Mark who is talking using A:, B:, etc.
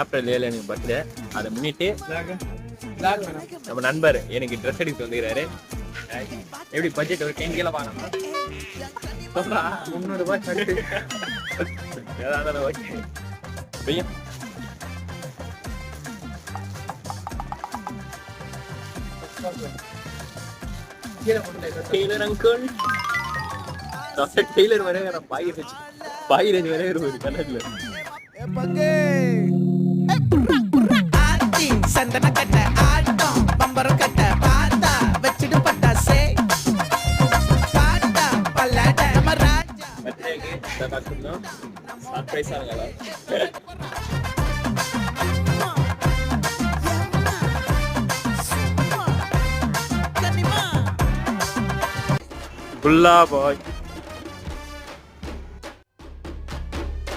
A: April 7 எனக்கு birthday. அதை முன்னிட்டு நம்ம நண்பர் எனக்கு ட்ரெஸ் எடுத்து வந்துக்கிறாரு. எப்படி பட்ஜெட் ஒரு 10 கிலோ வாங்கணும் சொல்றா 300 ரூபாய் சட்டு ஏதாவது ஓகே பையன் டெய்லர் அங்கிள் டெய்லர் வர பாயிரஞ்சு வர ஒரு கலர்ல
B: சந்தன கட்ட ஆட்டம் பம்பரம் கட்ட பார்த்தா வச்சிடு பட்டாசே பாட்டா பல்லாட்ட நம்ம ராஜா
A: பர்த்டேக்கு தரணும் சர்ப்ரைஸ் ஆகுங்களா குல்லா பாய்